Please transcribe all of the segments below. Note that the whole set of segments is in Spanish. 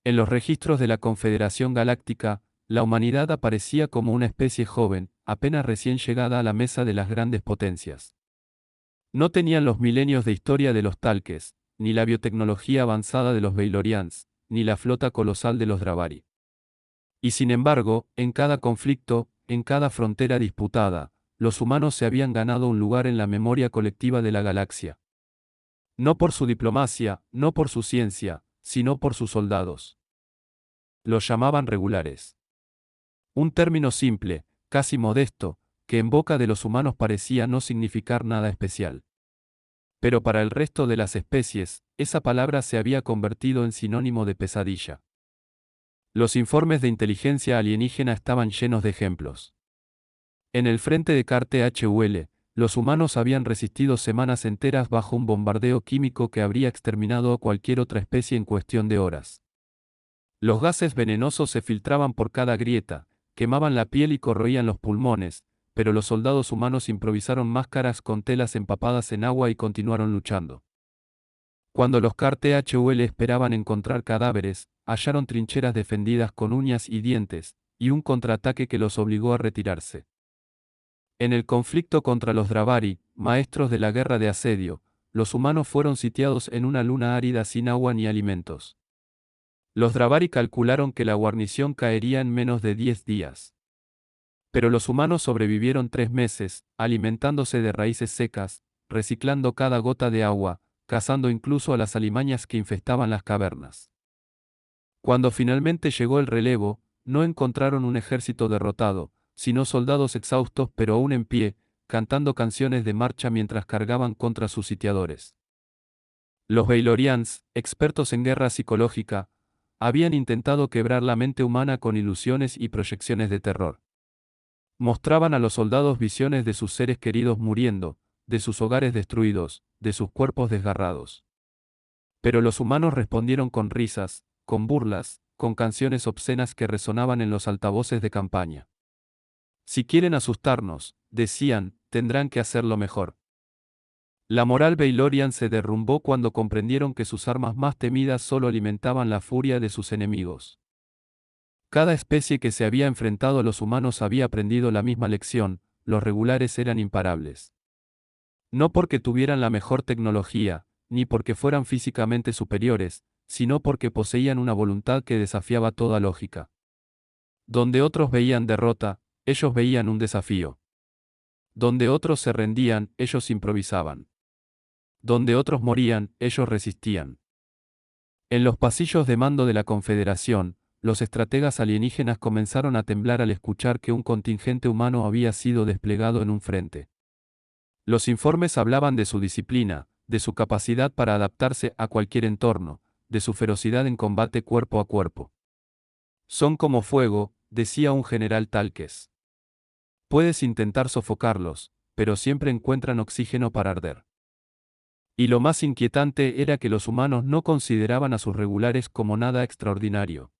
En los registros de la Confederación Galáctica, la humanidad aparecía como una especie joven, apenas recién llegada a la mesa de las grandes potencias. No tenían los milenios de historia de los Talques, ni la biotecnología avanzada de los Veilorians, ni la flota colosal de los Dravari. Y sin embargo, en cada conflicto, en cada frontera disputada, los humanos se habían ganado un lugar en la memoria colectiva de la galaxia. No por su diplomacia, no por su ciencia, sino por sus soldados. Los llamaban regulares. Un término simple, casi modesto, que en boca de los humanos parecía no significar nada especial. Pero para el resto de las especies, esa palabra se había convertido en sinónimo de pesadilla. Los informes de inteligencia alienígena estaban llenos de ejemplos. En el frente de Carte-HUL, los humanos habían resistido semanas enteras bajo un bombardeo químico que habría exterminado a cualquier otra especie en cuestión de horas. Los gases venenosos se filtraban por cada grieta, quemaban la piel y corroían los pulmones, pero los soldados humanos improvisaron máscaras con telas empapadas en agua y continuaron luchando. Cuando los Carte-HUL esperaban encontrar cadáveres, hallaron trincheras defendidas con uñas y dientes, y un contraataque que los obligó a retirarse. En el conflicto contra los Dravari, maestros de la guerra de asedio, los humanos fueron sitiados en una luna árida sin agua ni alimentos. Los Dravari calcularon que la guarnición caería en menos de 10 días. Pero los humanos sobrevivieron 3 meses, alimentándose de raíces secas, reciclando cada gota de agua, cazando incluso a las alimañas que infestaban las cavernas. Cuando finalmente llegó el relevo, no encontraron un ejército derrotado, sino soldados exhaustos pero aún en pie, cantando canciones de marcha mientras cargaban contra sus sitiadores. Los Veilorians, expertos en guerra psicológica, habían intentado quebrar la mente humana con ilusiones y proyecciones de terror. Mostraban a los soldados visiones de sus seres queridos muriendo, de sus hogares destruidos, de sus cuerpos desgarrados. Pero los humanos respondieron con risas, con burlas, con canciones obscenas que resonaban en los altavoces de campaña. Si quieren asustarnos, decían, tendrán que hacerlo mejor. La moral Veilorian se derrumbó cuando comprendieron que sus armas más temidas solo alimentaban la furia de sus enemigos. Cada especie que se había enfrentado a los humanos había aprendido la misma lección: los regulares eran imparables. No porque tuvieran la mejor tecnología, ni porque fueran físicamente superiores, sino porque poseían una voluntad que desafiaba toda lógica. Donde otros veían derrota, ellos veían un desafío. Donde otros se rendían, ellos improvisaban. Donde otros morían, ellos resistían. En los pasillos de mando de la Confederación, los estrategas alienígenas comenzaron a temblar al escuchar que un contingente humano había sido desplegado en un frente. Los informes hablaban de su disciplina, de su capacidad para adaptarse a cualquier entorno, de su ferocidad en combate cuerpo a cuerpo. Son como fuego, decía un general Talques. Puedes intentar sofocarlos, pero siempre encuentran oxígeno para arder. Y lo más inquietante era que los humanos no consideraban a sus regulares como nada extraordinario.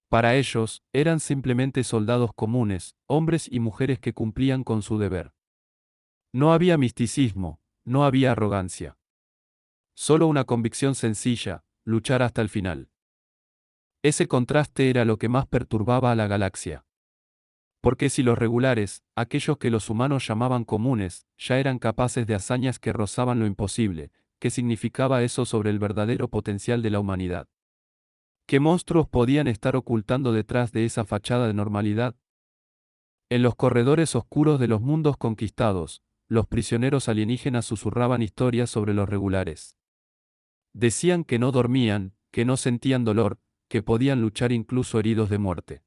Para ellos, eran simplemente soldados comunes, hombres y mujeres que cumplían con su deber. No había misticismo, no había arrogancia. Solo una convicción sencilla: luchar hasta el final. Ese contraste era lo que más perturbaba a la galaxia. Porque si los regulares, aquellos que los humanos llamaban comunes, ya eran capaces de hazañas que rozaban lo imposible, ¿qué significaba eso sobre el verdadero potencial de la humanidad? ¿Qué monstruos podían estar ocultando detrás de esa fachada de normalidad? En los corredores oscuros de los mundos conquistados, los prisioneros alienígenas susurraban historias sobre los regulares. Decían que no dormían, que no sentían dolor, que podían luchar incluso heridos de muerte.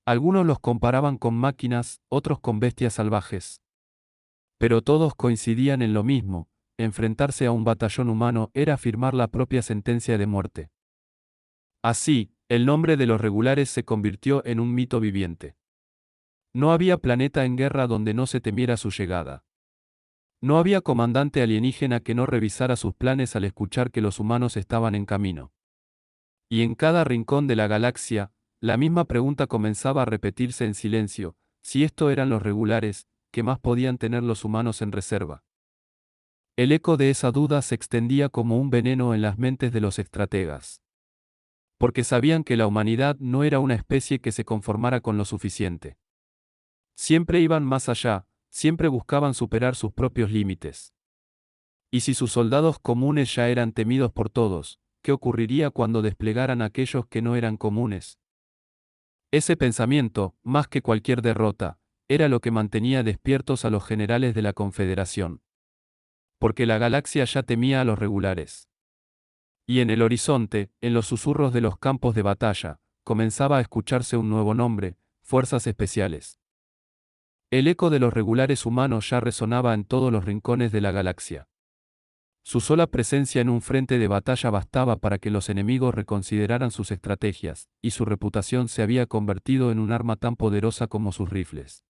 Algunos los comparaban con máquinas, otros con bestias salvajes. Pero todos coincidían en lo mismo: enfrentarse a un batallón humano era firmar la propia sentencia de muerte. Así, el nombre de los regulares se convirtió en un mito viviente. No había planeta en guerra donde no se temiera su llegada. No había comandante alienígena que no revisara sus planes al escuchar que los humanos estaban en camino. Y en cada rincón de la galaxia, la misma pregunta comenzaba a repetirse en silencio: si esto eran los regulares, ¿qué más podían tener los humanos en reserva? El eco de esa duda se extendía como un veneno en las mentes de los estrategas. porque sabían que la humanidad no era una especie que se conformara con lo suficiente. Siempre iban más allá, siempre buscaban superar sus propios límites. Y si sus soldados comunes ya eran temidos por todos, ¿qué ocurriría cuando desplegaran aquellos que no eran comunes? Ese pensamiento, más que cualquier derrota, era lo que mantenía despiertos a los generales de la Confederación. Porque la galaxia ya temía a los regulares. Y en el horizonte, en los susurros de los campos de batalla, comenzaba a escucharse un nuevo nombre: Fuerzas Especiales. El eco de los regulares humanos ya resonaba en todos los rincones de la galaxia. Su sola presencia en un frente de batalla bastaba para que los enemigos reconsideraran sus estrategias, y su reputación se había convertido en un arma tan poderosa como sus rifles.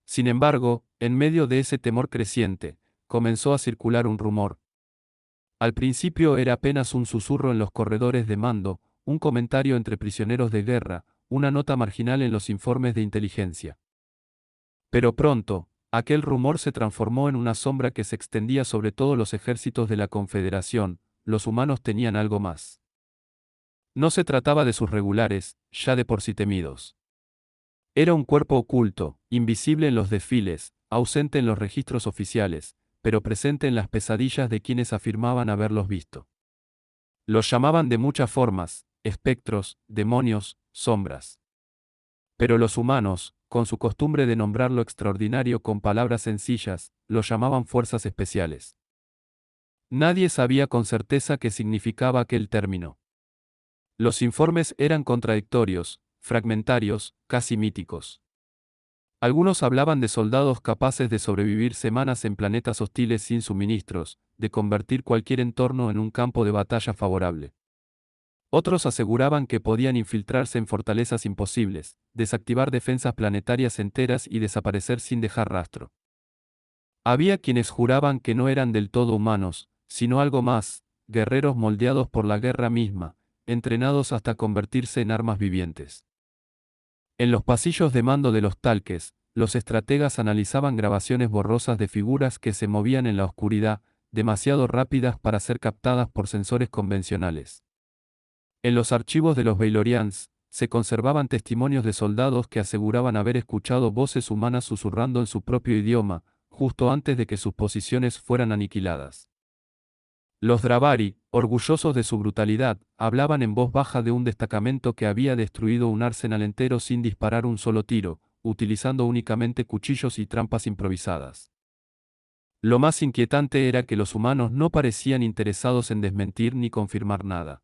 Sin embargo, en medio de ese temor creciente, comenzó a circular un rumor. Al principio era apenas un susurro en los corredores de mando, un comentario entre prisioneros de guerra, una nota marginal en los informes de inteligencia. Pero pronto, aquel rumor se transformó en una sombra que se extendía sobre todos los ejércitos de la Confederación: los humanos tenían algo más. No se trataba de sus regulares, ya de por sí temidos. Era un cuerpo oculto, invisible en los desfiles, ausente en los registros oficiales, pero presente en las pesadillas de quienes afirmaban haberlos visto. Los llamaban de muchas formas: espectros, demonios, sombras. Pero los humanos, con su costumbre de nombrar lo extraordinario con palabras sencillas, los llamaban fuerzas especiales. Nadie sabía con certeza qué significaba aquel término. Los informes eran contradictorios, fragmentarios, casi míticos. Algunos hablaban de soldados capaces de sobrevivir semanas en planetas hostiles sin suministros, de convertir cualquier entorno en un campo de batalla favorable. Otros aseguraban que podían infiltrarse en fortalezas imposibles, desactivar defensas planetarias enteras y desaparecer sin dejar rastro. Había quienes juraban que no eran del todo humanos, sino algo más: guerreros moldeados por la guerra misma, entrenados hasta convertirse en armas vivientes. En los pasillos de mando de los talques, los estrategas analizaban grabaciones borrosas de figuras que se movían en la oscuridad, demasiado rápidas para ser captadas por sensores convencionales. En los archivos de los Baylorians, se conservaban testimonios de soldados que aseguraban haber escuchado voces humanas susurrando en su propio idioma, justo antes de que sus posiciones fueran aniquiladas. Los Dravari, orgullosos de su brutalidad, hablaban en voz baja de un destacamento que había destruido un arsenal entero sin disparar un solo tiro, utilizando únicamente cuchillos y trampas improvisadas. Lo más inquietante era que los humanos no parecían interesados en desmentir ni confirmar nada.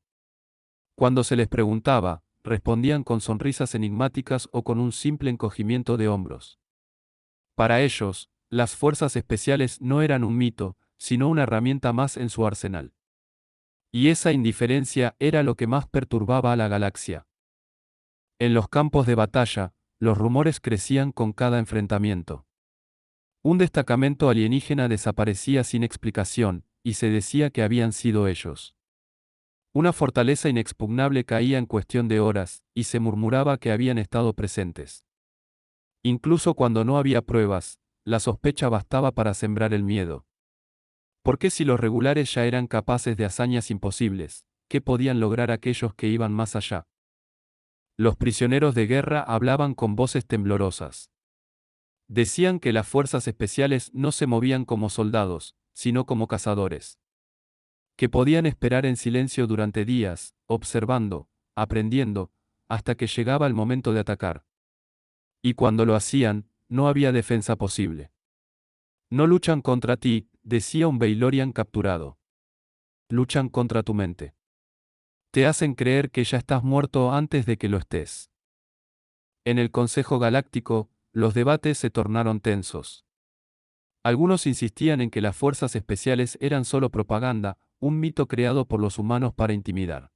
Cuando se les preguntaba, respondían con sonrisas enigmáticas o con un simple encogimiento de hombros. Para ellos, las fuerzas especiales no eran un mito, sino una herramienta más en su arsenal. Y esa indiferencia era lo que más perturbaba a la galaxia. En los campos de batalla, los rumores crecían con cada enfrentamiento. Un destacamento alienígena desaparecía sin explicación, y se decía que habían sido ellos. Una fortaleza inexpugnable caía en cuestión de horas, y se murmuraba que habían estado presentes. Incluso cuando no había pruebas, la sospecha bastaba para sembrar el miedo. Porque si los regulares ya eran capaces de hazañas imposibles, ¿qué podían lograr aquellos que iban más allá? Los prisioneros de guerra hablaban con voces temblorosas. Decían que las fuerzas especiales no se movían como soldados, sino como cazadores. Que podían esperar en silencio durante días, observando, aprendiendo, hasta que llegaba el momento de atacar. Y cuando lo hacían, no había defensa posible. No luchan contra ti, decía un Baylorian capturado. Luchan contra tu mente. Te hacen creer que ya estás muerto antes de que lo estés. En el Consejo Galáctico, los debates se tornaron tensos. Algunos insistían en que las fuerzas especiales eran solo propaganda, un mito creado por los humanos para intimidar.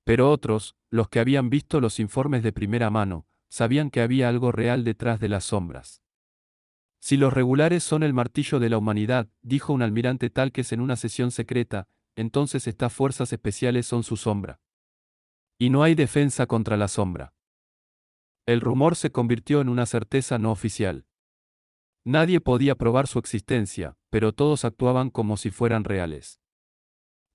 Pero otros, los que habían visto los informes de primera mano, sabían que había algo real detrás de las sombras. Si los regulares son el martillo de la humanidad, dijo un almirante Talques en una sesión secreta, entonces estas fuerzas especiales son su sombra. Y no hay defensa contra la sombra. El rumor se convirtió en una certeza no oficial. Nadie podía probar su existencia, pero todos actuaban como si fueran reales.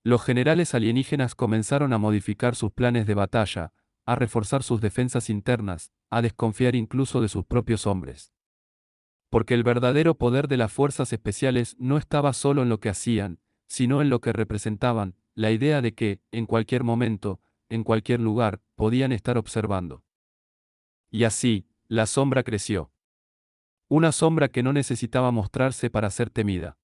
Los generales alienígenas comenzaron a modificar sus planes de batalla, a reforzar sus defensas internas, a desconfiar incluso de sus propios hombres. Porque el verdadero poder de las fuerzas especiales no estaba solo en lo que hacían, sino en lo que representaban, la idea de que, en cualquier momento, en cualquier lugar, podían estar observando. Y así, la sombra creció. Una sombra que no necesitaba mostrarse para ser temida.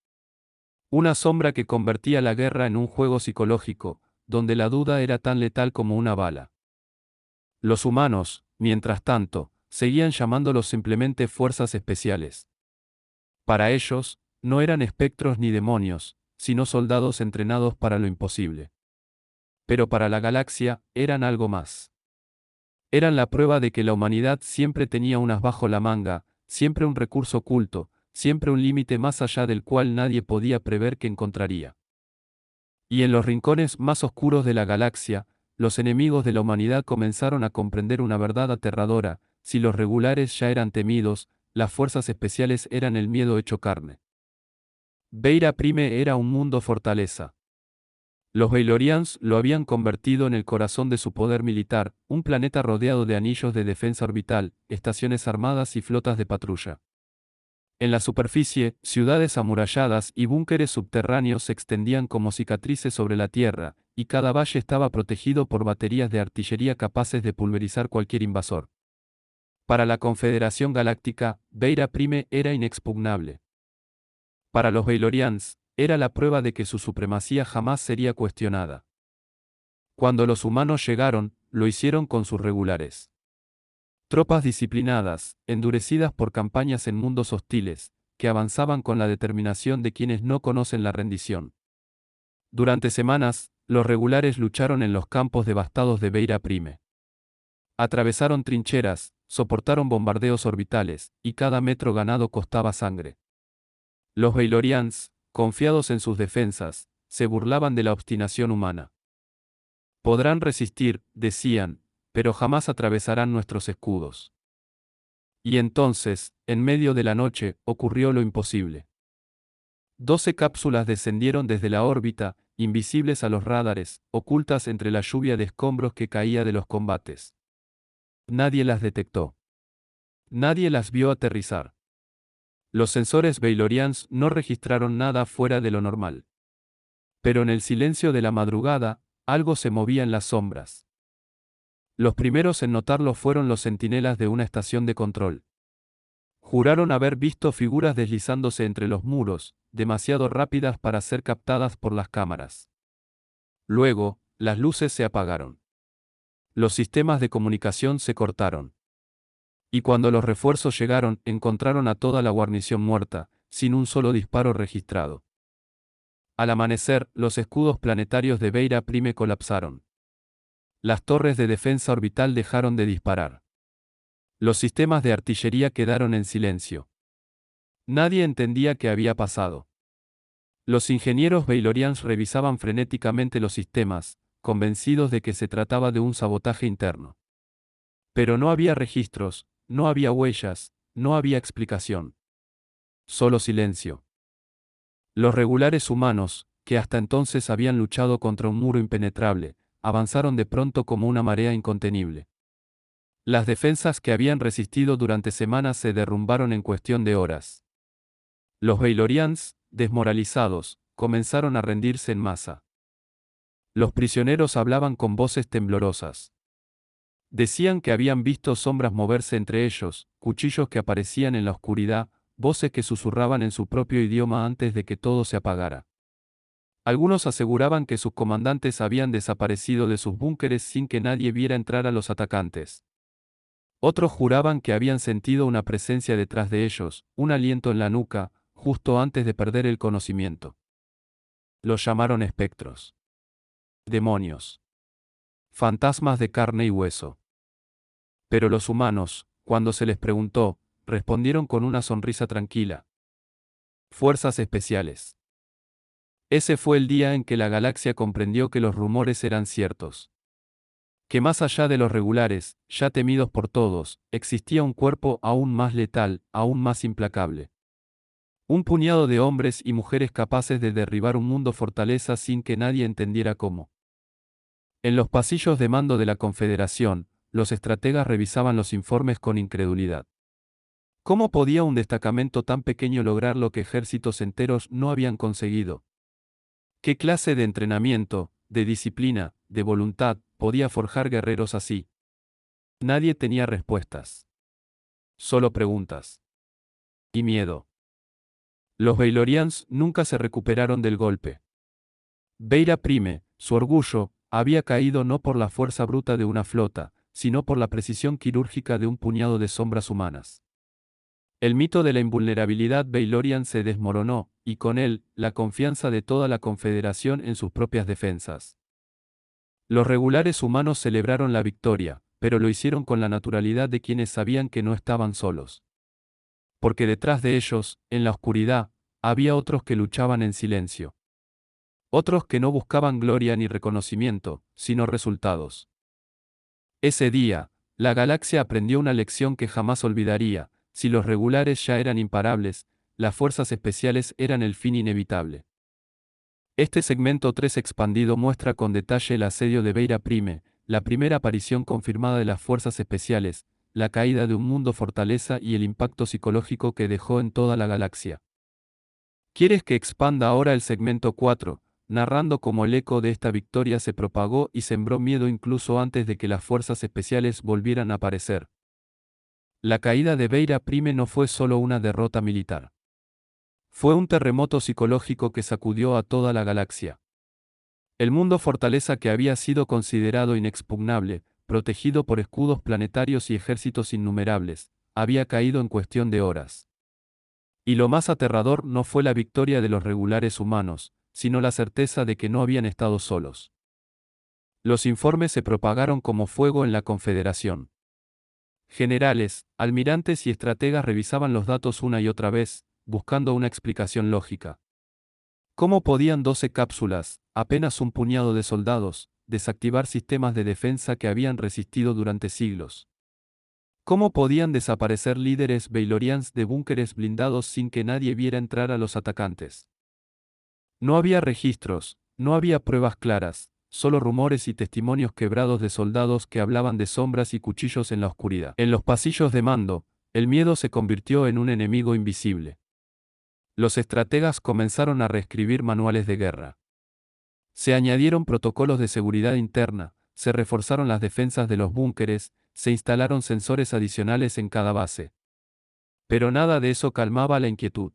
Una sombra que convertía la guerra en un juego psicológico, donde la duda era tan letal como una bala. Los humanos, mientras tanto, seguían llamándolos simplemente fuerzas especiales. Para ellos, no eran espectros ni demonios, sino soldados entrenados para lo imposible. Pero para la galaxia, eran algo más. Eran la prueba de que la humanidad siempre tenía un as bajo la manga, siempre un recurso oculto, siempre un límite más allá del cual nadie podía prever que encontraría. Y en los rincones más oscuros de la galaxia, los enemigos de la humanidad comenzaron a comprender una verdad aterradora: si los regulares ya eran temidos, las fuerzas especiales eran el miedo hecho carne. Beira Prime era un mundo fortaleza. Los Bailorians lo habían convertido en el corazón de su poder militar, un planeta rodeado de anillos de defensa orbital, estaciones armadas y flotas de patrulla. En la superficie, ciudades amuralladas y búnkeres subterráneos se extendían como cicatrices sobre la tierra, y cada valle estaba protegido por baterías de artillería capaces de pulverizar cualquier invasor. Para la Confederación Galáctica, Beira Prime era inexpugnable. Para los Bailorians, era la prueba de que su supremacía jamás sería cuestionada. Cuando los humanos llegaron, lo hicieron con sus regulares. Tropas disciplinadas, endurecidas por campañas en mundos hostiles, que avanzaban con la determinación de quienes no conocen la rendición. Durante semanas, los regulares lucharon en los campos devastados de Beira Prime. Atravesaron trincheras, soportaron bombardeos orbitales, y cada metro ganado costaba sangre. Los Bailorians, confiados en sus defensas, se burlaban de la obstinación humana. Podrán resistir, decían, pero jamás atravesarán nuestros escudos. Y entonces, en medio de la noche, ocurrió lo imposible. 12 cápsulas descendieron desde la órbita, invisibles a los radares, ocultas entre la lluvia de escombros que caía de los combates. Nadie las detectó. Nadie las vio aterrizar. Los sensores Bailorians no registraron nada fuera de lo normal. Pero en el silencio de la madrugada, algo se movía en las sombras. Los primeros en notarlo fueron los centinelas de una estación de control. Juraron haber visto figuras deslizándose entre los muros, demasiado rápidas para ser captadas por las cámaras. Luego, las luces se apagaron. Los sistemas de comunicación se cortaron. Y cuando los refuerzos llegaron, encontraron a toda la guarnición muerta, sin un solo disparo registrado. Al amanecer, los escudos planetarios de Beira Prime colapsaron. Las torres de defensa orbital dejaron de disparar. Los sistemas de artillería quedaron en silencio. Nadie entendía qué había pasado. Los ingenieros Bailorians revisaban frenéticamente los sistemas, convencidos de que se trataba de un sabotaje interno. Pero no había registros, no había huellas, no había explicación. Solo silencio. Los regulares humanos, que hasta entonces habían luchado contra un muro impenetrable, avanzaron de pronto como una marea incontenible. Las defensas que habían resistido durante semanas se derrumbaron en cuestión de horas. Los Bailorians, desmoralizados, comenzaron a rendirse en masa. Los prisioneros hablaban con voces temblorosas. Decían que habían visto sombras moverse entre ellos, cuchillos que aparecían en la oscuridad, voces que susurraban en su propio idioma antes de que todo se apagara. Algunos aseguraban que sus comandantes habían desaparecido de sus búnkeres sin que nadie viera entrar a los atacantes. Otros juraban que habían sentido una presencia detrás de ellos, un aliento en la nuca, justo antes de perder el conocimiento. Los llamaron espectros. Demonios. Fantasmas de carne y hueso. Pero los humanos, cuando se les preguntó, respondieron con una sonrisa tranquila. Fuerzas especiales. Ese fue el día en que la galaxia comprendió que los rumores eran ciertos. Que más allá de los regulares, ya temidos por todos, existía un cuerpo aún más letal, aún más implacable. Un puñado de hombres y mujeres capaces de derribar un mundo fortaleza sin que nadie entendiera cómo. En los pasillos de mando de la Confederación, los estrategas revisaban los informes con incredulidad. ¿Cómo podía un destacamento tan pequeño lograr lo que ejércitos enteros no habían conseguido? ¿Qué clase de entrenamiento, de disciplina, de voluntad, podía forjar guerreros así? Nadie tenía respuestas. Solo preguntas. Y miedo. Los Baylorians nunca se recuperaron del golpe. Beira Prime, su orgullo, había caído no por la fuerza bruta de una flota, sino por la precisión quirúrgica de un puñado de sombras humanas. El mito de la invulnerabilidad Baylorian se desmoronó, y con él, la confianza de toda la Confederación en sus propias defensas. Los regulares humanos celebraron la victoria, pero lo hicieron con la naturalidad de quienes sabían que no estaban solos. Porque detrás de ellos, en la oscuridad, había otros que luchaban en silencio. Otros que no buscaban gloria ni reconocimiento, sino resultados. Ese día, la galaxia aprendió una lección que jamás olvidaría: si los regulares ya eran imparables, las fuerzas especiales eran el fin inevitable. Este segmento 3 expandido muestra con detalle el asedio de Beira Prime, la primera aparición confirmada de las fuerzas especiales, la caída de un mundo fortaleza y el impacto psicológico que dejó en toda la galaxia. ¿Quieres que expanda ahora el segmento 4, narrando cómo el eco de esta victoria se propagó y sembró miedo incluso antes de que las fuerzas especiales volvieran a aparecer? La caída de Beira Prime no fue solo una derrota militar. Fue un terremoto psicológico que sacudió a toda la galaxia. El mundo fortaleza que había sido considerado inexpugnable, protegido por escudos planetarios y ejércitos innumerables, había caído en cuestión de horas. Y lo más aterrador no fue la victoria de los regulares humanos, sino la certeza de que no habían estado solos. Los informes se propagaron como fuego en la Confederación. Generales, almirantes y estrategas revisaban los datos una y otra vez, buscando una explicación lógica. ¿Cómo podían 12 cápsulas, apenas un puñado de soldados, desactivar sistemas de defensa que habían resistido durante siglos? ¿Cómo podían desaparecer líderes Baylorians de búnkeres blindados sin que nadie viera entrar a los atacantes? No había registros, no había pruebas claras, solo rumores y testimonios quebrados de soldados que hablaban de sombras y cuchillos en la oscuridad. En los pasillos de mando, el miedo se convirtió en un enemigo invisible. Los estrategas comenzaron a reescribir manuales de guerra. Se añadieron protocolos de seguridad interna, se reforzaron las defensas de los búnkeres, se instalaron sensores adicionales en cada base. Pero nada de eso calmaba la inquietud.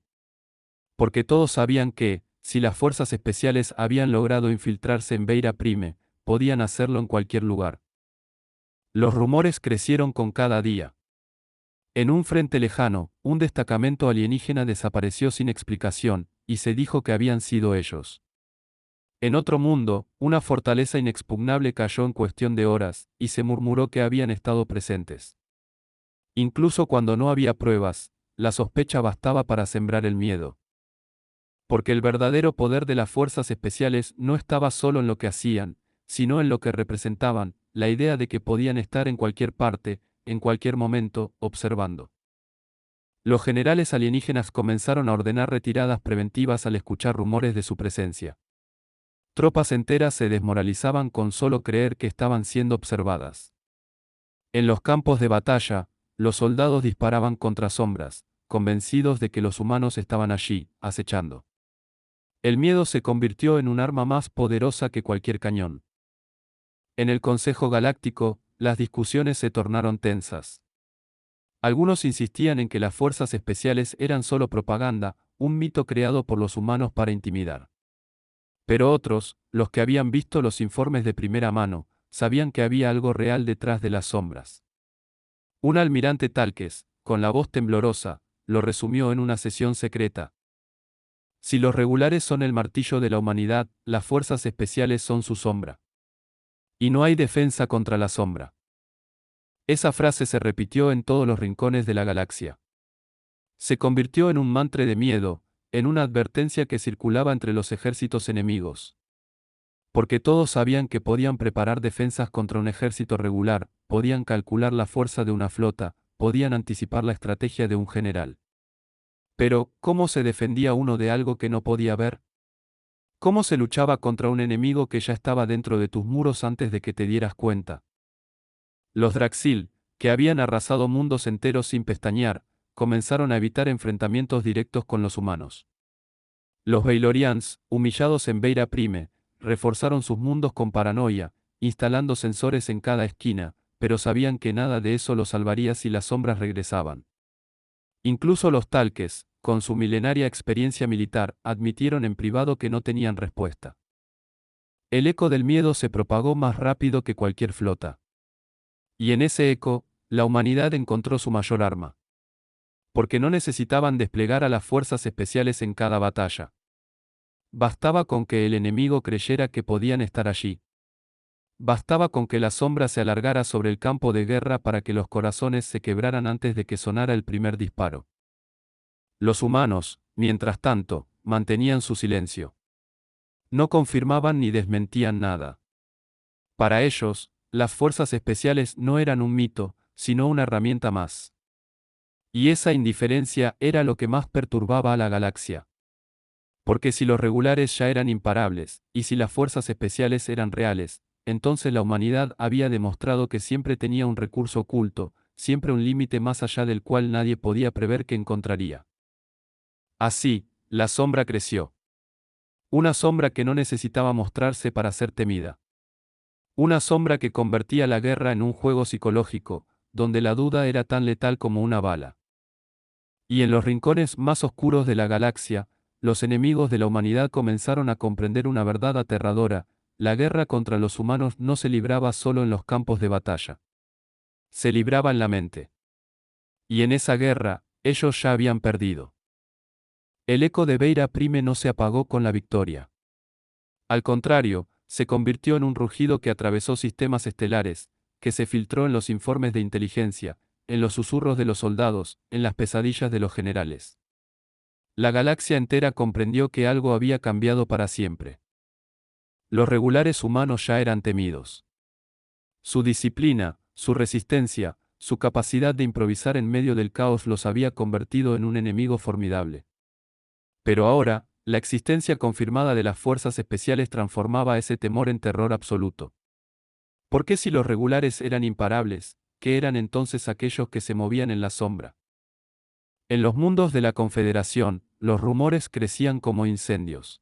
Porque todos sabían que, si las fuerzas especiales habían logrado infiltrarse en Beira Prime, podían hacerlo en cualquier lugar. Los rumores crecieron con cada día. En un frente lejano, un destacamento alienígena desapareció sin explicación, y se dijo que habían sido ellos. En otro mundo, una fortaleza inexpugnable cayó en cuestión de horas, y se murmuró que habían estado presentes. Incluso cuando no había pruebas, la sospecha bastaba para sembrar el miedo. Porque el verdadero poder de las fuerzas especiales no estaba solo en lo que hacían, sino en lo que representaban, la idea de que podían estar en cualquier parte, en cualquier momento, observando. Los generales alienígenas comenzaron a ordenar retiradas preventivas al escuchar rumores de su presencia. Tropas enteras se desmoralizaban con solo creer que estaban siendo observadas. En los campos de batalla, los soldados disparaban contra sombras, convencidos de que los humanos estaban allí, acechando. El miedo se convirtió en un arma más poderosa que cualquier cañón. En el Consejo Galáctico, las discusiones se tornaron tensas. Algunos insistían en que las fuerzas especiales eran solo propaganda, un mito creado por los humanos para intimidar. Pero otros, los que habían visto los informes de primera mano, sabían que había algo real detrás de las sombras. Un almirante Talques, con la voz temblorosa, lo resumió en una sesión secreta. Si los regulares son el martillo de la humanidad, las fuerzas especiales son su sombra. Y no hay defensa contra la sombra. Esa frase se repitió en todos los rincones de la galaxia. Se convirtió en un mantra de miedo, en una advertencia que circulaba entre los ejércitos enemigos. Porque todos sabían que podían preparar defensas contra un ejército regular, podían calcular la fuerza de una flota, podían anticipar la estrategia de un general. Pero, ¿cómo se defendía uno de algo que no podía ver? ¿Cómo se luchaba contra un enemigo que ya estaba dentro de tus muros antes de que te dieras cuenta? Los Draxil, que habían arrasado mundos enteros sin pestañear, comenzaron a evitar enfrentamientos directos con los humanos. Los Veilorians, humillados en Veira Prime, reforzaron sus mundos con paranoia, instalando sensores en cada esquina, pero sabían que nada de eso los salvaría si las sombras regresaban. Incluso los Talques, con su milenaria experiencia militar, admitieron en privado que no tenían respuesta. El eco del miedo se propagó más rápido que cualquier flota. Y en ese eco, la humanidad encontró su mayor arma. Porque no necesitaban desplegar a las fuerzas especiales en cada batalla. Bastaba con que el enemigo creyera que podían estar allí. Bastaba con que la sombra se alargara sobre el campo de guerra para que los corazones se quebraran antes de que sonara el primer disparo. Los humanos, mientras tanto, mantenían su silencio. No confirmaban ni desmentían nada. Para ellos, las fuerzas especiales no eran un mito, sino una herramienta más. Y esa indiferencia era lo que más perturbaba a la galaxia. Porque si los regulares ya eran imparables, y si las fuerzas especiales eran reales, entonces la humanidad había demostrado que siempre tenía un recurso oculto, siempre un límite más allá del cual nadie podía prever que encontraría. Así, la sombra creció. Una sombra que no necesitaba mostrarse para ser temida. Una sombra que convertía la guerra en un juego psicológico, donde la duda era tan letal como una bala. Y en los rincones más oscuros de la galaxia, los enemigos de la humanidad comenzaron a comprender una verdad aterradora: la guerra contra los humanos no se libraba solo en los campos de batalla. Se libraba en la mente. Y en esa guerra, ellos ya habían perdido. El eco de Veira Prime no se apagó con la victoria. Al contrario, se convirtió en un rugido que atravesó sistemas estelares, que se filtró en los informes de inteligencia, en los susurros de los soldados, en las pesadillas de los generales. La galaxia entera comprendió que algo había cambiado para siempre. Los regulares humanos ya eran temidos. Su disciplina, su resistencia, su capacidad de improvisar en medio del caos los había convertido en un enemigo formidable. Pero ahora, la existencia confirmada de las fuerzas especiales transformaba ese temor en terror absoluto. ¿Por qué si los regulares eran imparables, qué eran entonces aquellos que se movían en la sombra? En los mundos de la Confederación, los rumores crecían como incendios.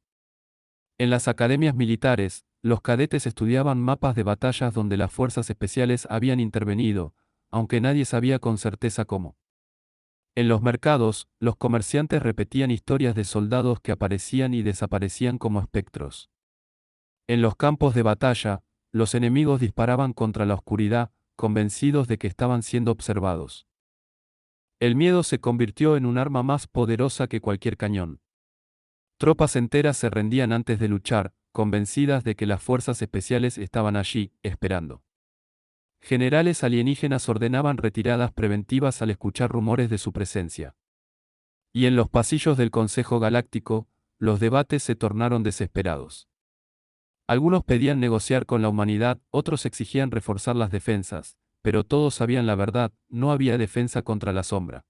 En las academias militares, los cadetes estudiaban mapas de batallas donde las fuerzas especiales habían intervenido, aunque nadie sabía con certeza cómo. En los mercados, los comerciantes repetían historias de soldados que aparecían y desaparecían como espectros. En los campos de batalla, los enemigos disparaban contra la oscuridad, convencidos de que estaban siendo observados. El miedo se convirtió en un arma más poderosa que cualquier cañón. Tropas enteras se rendían antes de luchar, convencidas de que las fuerzas especiales estaban allí, esperando. Generales alienígenas ordenaban retiradas preventivas al escuchar rumores de su presencia. Y en los pasillos del Consejo Galáctico, los debates se tornaron desesperados. Algunos pedían negociar con la humanidad, otros exigían reforzar las defensas, pero todos sabían la verdad: no había defensa contra la sombra.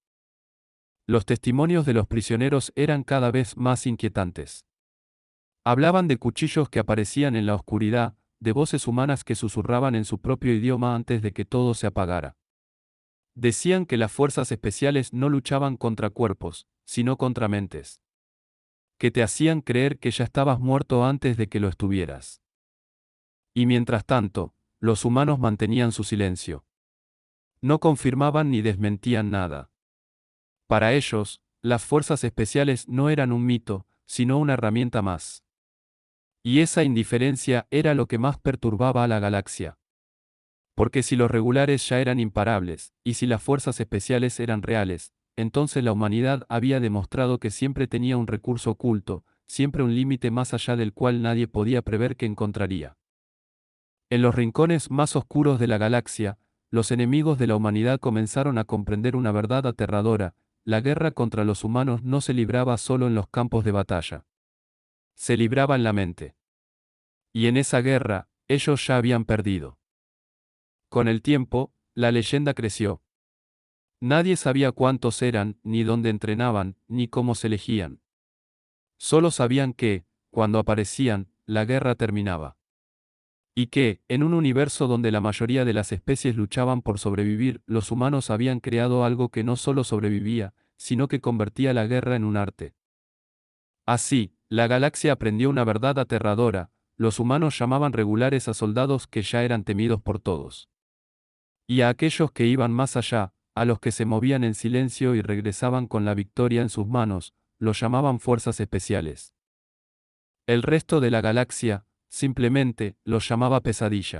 Los testimonios de los prisioneros eran cada vez más inquietantes. Hablaban de cuchillos que aparecían en la oscuridad, de voces humanas que susurraban en su propio idioma antes de que todo se apagara. Decían que las fuerzas especiales no luchaban contra cuerpos, sino contra mentes. Que te hacían creer que ya estabas muerto antes de que lo estuvieras. Y mientras tanto, los humanos mantenían su silencio. No confirmaban ni desmentían nada. Para ellos, las fuerzas especiales no eran un mito, sino una herramienta más. Y esa indiferencia era lo que más perturbaba a la galaxia. Porque si los regulares ya eran imparables, y si las fuerzas especiales eran reales, entonces la humanidad había demostrado que siempre tenía un recurso oculto, siempre un límite más allá del cual nadie podía prever que encontraría. En los rincones más oscuros de la galaxia, los enemigos de la humanidad comenzaron a comprender una verdad aterradora: la guerra contra los humanos no se libraba solo en los campos de batalla. Se libraba en la mente. Y en esa guerra, ellos ya habían perdido. Con el tiempo, la leyenda creció. Nadie sabía cuántos eran, ni dónde entrenaban, ni cómo se elegían. Solo sabían que, cuando aparecían, la guerra terminaba. Y que, en un universo donde la mayoría de las especies luchaban por sobrevivir, los humanos habían creado algo que no solo sobrevivía, sino que convertía la guerra en un arte. Así, la galaxia aprendió una verdad aterradora: los humanos llamaban regulares a soldados que ya eran temidos por todos. Y a aquellos que iban más allá, a los que se movían en silencio y regresaban con la victoria en sus manos, los llamaban fuerzas especiales. El resto de la galaxia, simplemente, los llamaba pesadilla.